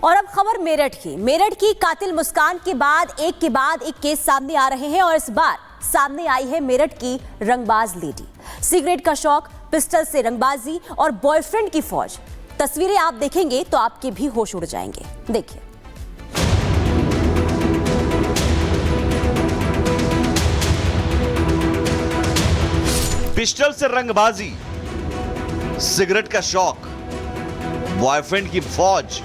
और अब खबर मेरठ की कातिल मुस्कान के बाद एक केस सामने आ रहे हैं और इस बार सामने आई है मेरठ की रंगबाज लेडी। सिगरेट का शौक, पिस्टल से रंगबाजी और बॉयफ्रेंड की फौज। तस्वीरें आप देखेंगे तो आपके भी होश उड़ जाएंगे। देखिए। पिस्टल से रंगबाजी, सिगरेट का शौक, बॉयफ्रेंड की फौज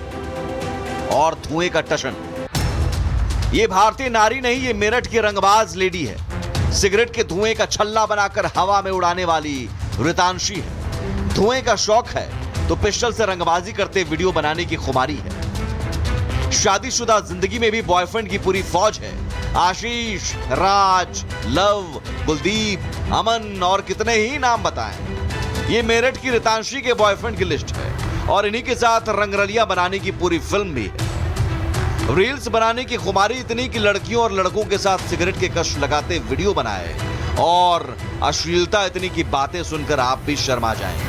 और धुएं का टशन। ये भारतीय नारी नहीं, ये मेरठ की रंगबाज लेडी है। सिगरेट के धुएं का छल्ला बनाकर हवा में उड़ाने वाली रितांशी है। धुएं का शौक है तो पिस्टल से रंगबाजी करते वीडियो बनाने की खुमारी है। शादीशुदा जिंदगी में भी बॉयफ्रेंड की पूरी फौज है। आशीष, राज, लव, कुलदीप, अमन और कितने ही नाम बताएं। ये मेरठ की रितांशी के बॉयफ्रेंड की लिस्ट है और इन्हीं के साथ रंगरलियां बनाने की पूरी फिल्म भी है। रील्स बनाने की खुमारी इतनी कि लड़कियों और लड़कों के साथ सिगरेट के कश लगाते वीडियो बनाए और अश्लीलता इतनी की बातें सुनकर आप भी शर्मा जाएं।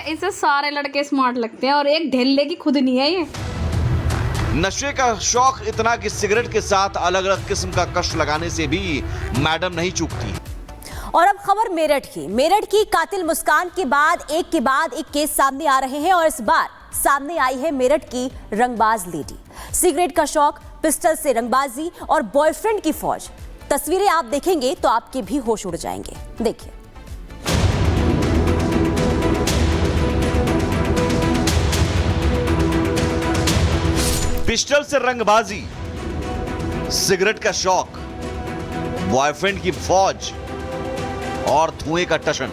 इसे सारे लड़के स्मार्ट लगते हैं और एक ढेले की खुद नहीं है ये। नशे का शौक इतना कि सिगरेट के साथ अलग अलग किस्म का कश लगाने से भी मैडम नहीं चूकती। और अब खबर मेरठ की कातिल मुस्कान के बाद एक केस सामने आ रहे हैं और इस बार सामने आई है मेरठ की रंगबाज लेडी। सिगरेट का शौक, पिस्टल से रंगबाजी और बॉयफ्रेंड की फौज। तस्वीरें आप देखेंगे तो आपके भी होश उड़ जाएंगे। देखिए। पिस्टल से रंगबाजी, सिगरेट का शौक, बॉयफ्रेंड की फौज और धुएं का टशन।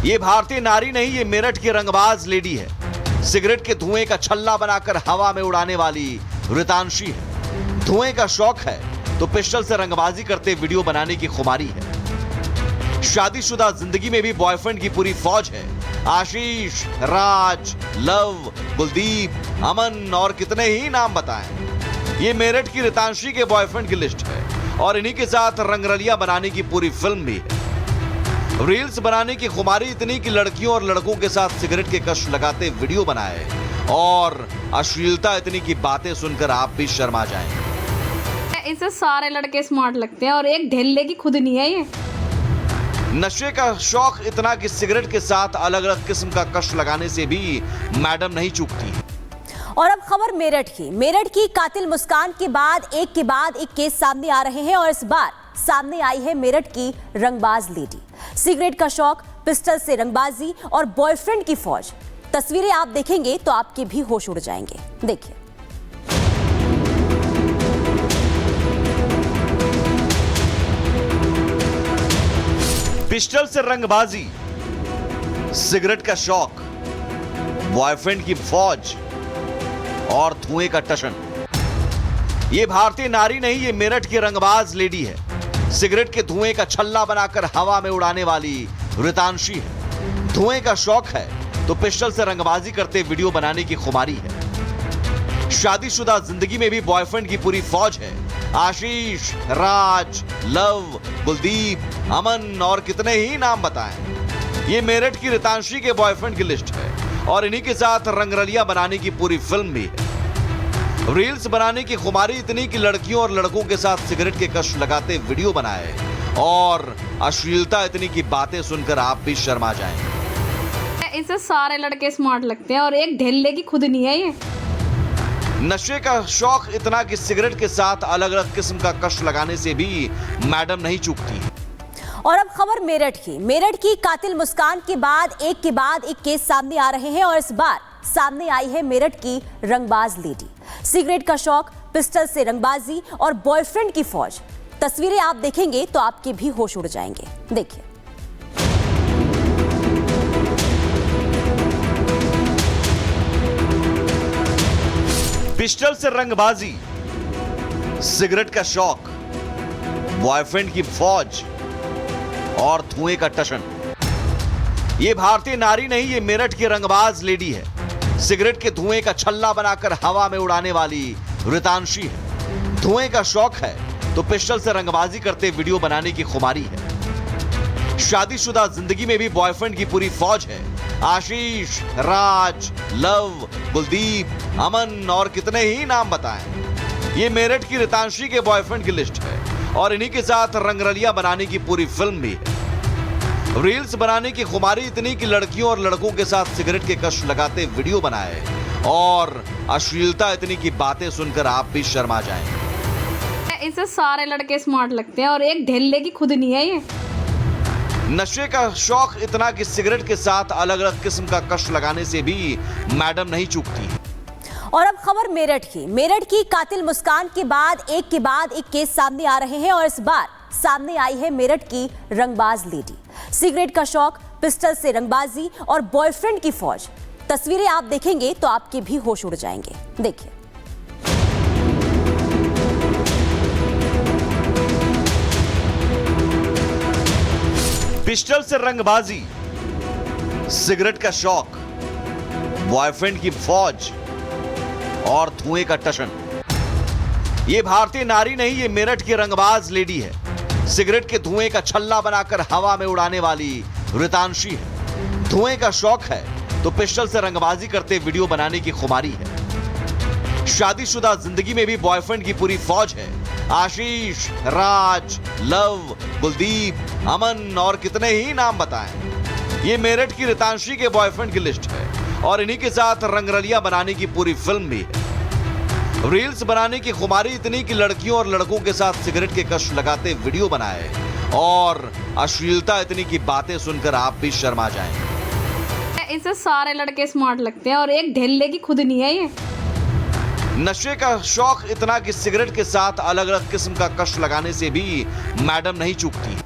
ये भारतीय नारी नहीं, ये मेरठ की रंगबाज लेडी है। सिगरेट के धुएं का छल्ला बनाकर हवा में उड़ाने वाली रितांशी है। धुएं का शौक है तो पिस्टल से रंगबाजी करते वीडियो बनाने की खुमारी है। शादीशुदा जिंदगी में भी बॉयफ्रेंड की पूरी फौज है। आशीष, राज, लव, कुलदीप, अमन और कितने ही नाम बताएं। ये मेरठ की रितांशी के बॉयफ्रेंड की लिस्ट है और इन्हीं के साथ रंगरलियां बनाने की पूरी फिल्म भी है। रील्स बनाने की खुमारी इतनी कि लड़कियों और लड़कों के साथ सिगरेट के कश लगाते वीडियो बनाए और अश्लीलता इतनी की बातें सुनकर आप भी शर्मा जाएं। इसे सारे लड़के स्मार्ट लगते हैं और एक ढेले की खुद नहीं है ये। नशे का शौक इतना कि सिगरेट के साथ अलग अलग किस्म का कश लगाने से भी मैडम नहीं चूकती। और अब खबर मेरठ की कातिल मुस्कान के बाद एक केस सामने आ रहे हैं और इस बार सामने आई है मेरठ की रंगबाज लेडी। सिगरेट का शौक, पिस्टल से रंगबाजी और बॉयफ्रेंड की फौज। तस्वीरें आप देखेंगे तो आपके भी होश उड़ जाएंगे। देखिए। पिस्टल से रंगबाजी, सिगरेट का शौक, बॉयफ्रेंड की फौज और धुएं का टशन। ये भारतीय नारी नहीं, ये मेरठ की रंगबाज लेडी है। सिगरेट के धुएं का छल्ला बनाकर हवा में उड़ाने वाली रितांशी है। धुएं का शौक है तो पिस्टल से रंगबाजी करते वीडियो बनाने की खुमारी है। शादीशुदा जिंदगी में भी बॉयफ्रेंड की पूरी फौज है। आशीष, राज, लव, कुलदीप, अमन और कितने ही नाम बताएं। ये मेरठ की रितांशी के बॉयफ्रेंड की लिस्ट है और इन्हीं के साथ रंगरलियां बनाने की पूरी फिल्म भी है। रील्स बनाने की खुमारी इतनी कि लड़कियों और लड़कों के साथ सिगरेट के कश लगाते वीडियो बनाए और अश्लीलता इतनी की बातें सुनकर आप भी शर्मा जाएं। इसे सारे लड़के स्मार्ट लगते हैं और एक ढेले की खुद नहीं है ये। नशे का शौक इतना कि सिगरेट के साथ अलग अलग किस्म का कश लगाने से भी मैडम नहीं चूकती। और अब खबर मेरठ की कातिल मुस्कान के बाद एक केस सामने आ रहे हैं और इस बार सामने आई है मेरठ की रंगबाज लेडी। सिगरेट का शौक, पिस्टल से रंगबाजी और बॉयफ्रेंड की फौज। तस्वीरें आप देखेंगे तो आपके भी होश उड़ जाएंगे। देखिए। पिस्टल से रंगबाजी, सिगरेट का शौक, बॉयफ्रेंड की फौज और धुएं का टशन। ये भारतीय नारी नहीं, ये मेरठ की रंगबाज लेडी है। सिगरेट के धुएं का छल्ला बनाकर हवा में उड़ाने वाली रितांशी है। धुएं का शौक है तो पिस्टल से रंगबाजी करते वीडियो बनाने की खुमारी है। शादीशुदा जिंदगी में भी बॉयफ्रेंड की पूरी फौज है। आशीष, राज, लव, कुलदीप, अमन और कितने ही नाम बताएं। ये मेरठ की रितांशी के बॉयफ्रेंड की लिस्ट है और इन्हीं के साथ रंगरलिया बनाने की पूरी फिल्म भी है। रील्स बनाने की खुमारी इतनी कि लड़कियों और लड़कों के साथ सिगरेट के कश लगाते वीडियो बनाए और अश्लीलता इतनी की बातें सुनकर आप भी शर्मा जाएं। इसे सारे लड़के स्मार्ट लगते हैं और एक ढेले की खुद नहीं है ये। नशे का शौक इतना कि सिगरेट के साथ अलग अलग किस्म का कश लगाने से भी मैडम नहीं चूकती। और अब खबर मेरठ की कातिल मुस्कान के बाद एक केस सामने आ रहे हैं और इस बार सामने आई है मेरठ की रंगबाज लेडी। सिगरेट का शौक, पिस्टल से रंगबाजी और बॉयफ्रेंड की फौज। तस्वीरें आप देखेंगे तो आपके भी होश उड़ जाएंगे। देखिए। पिस्टल से रंगबाजी, सिगरेट का शौक, बॉयफ्रेंड की फौज और धुएं का टशन। ये भारतीय नारी नहीं, ये मेरठ की रंगबाज लेडी है। सिगरेट के धुएं का छल्ला बनाकर हवा में उड़ाने वाली रितांशी है। धुएं का शौक है तो पिस्टल से रंगबाजी करते वीडियो बनाने की खुमारी है। शादीशुदा जिंदगी में भी बॉयफ्रेंड की पूरी फौज है। आशीष, राज, लव, कुलदीप, अमन और कितने ही नाम बताएं। ये मेरठ की रितांशी के बॉयफ्रेंड की लिस्ट है और इन्हीं के साथ रंगरलिया बनाने की पूरी फिल्म भी है। रील्स बनाने की खुमारी इतनी कि लड़कियों और लड़कों के साथ सिगरेट के कश लगाते वीडियो बनाए और अश्लीलता इतनी की बातें सुनकर आप भी शर्मा जाएं। इसे सारे लड़के स्मार्ट लगते हैं और एक ढेले की खुद नहीं है ये। नशे का शौक इतना कि सिगरेट के साथ अलग अलग किस्म का कश लगाने से भी मैडम नहीं चूकती।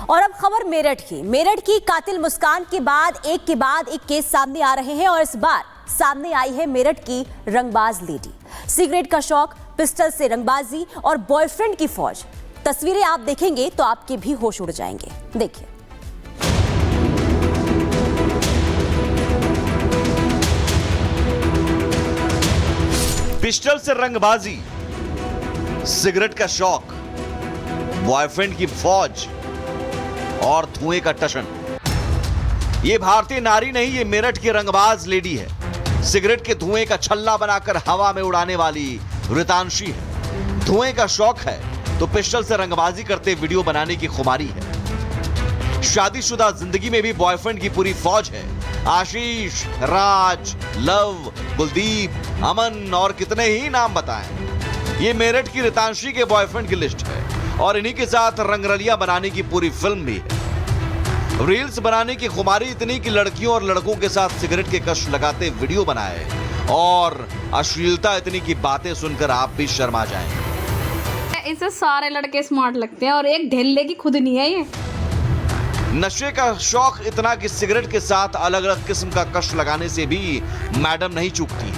और अब खबर मेरठ की कातिल मुस्कान के बाद एक केस सामने आ रहे हैं और इस बार सामने आई है मेरठ की रंगबाज लेडी। सिगरेट का शौक, पिस्टल से रंगबाजी और बॉयफ्रेंड की फौज। तस्वीरें आप देखेंगे तो आपके भी होश उड़ जाएंगे। देखिए। पिस्टल से रंगबाजी, सिगरेट का शौक, बॉयफ्रेंड की फौज और धुएं का टशन। ये भारतीय नारी नहीं, ये मेरठ की रंगबाज लेडी है। सिगरेट के धुएं का छल्ला बनाकर हवा में उड़ाने वाली रितांशी है। धुएं का शौक है तो पिस्टल से रंगबाजी करते वीडियो बनाने की खुमारी है। शादीशुदा जिंदगी में भी बॉयफ्रेंड की पूरी फौज है। आशीष, राज, लव, कुलदीप, अमन और कितने ही नाम बताएं। ये मेरठ की रितांशी के बॉयफ्रेंड की लिस्ट है और इन्हीं के साथ रंगरलिया बनाने की पूरी फिल्म भी है। रील्स बनाने की खुमारी इतनी कि लड़कियों और लड़कों के साथ सिगरेट के कश लगाते वीडियो बनाए और अश्लीलता इतनी की बातें सुनकर आप भी शर्मा जाएं। इसे सारे लड़के स्मार्ट लगते हैं और एक ढेले की खुद नहीं है ये। नशे का शौक इतना कि सिगरेट के साथ अलग अलग किस्म का कश लगाने से भी मैडम नहीं चूकती।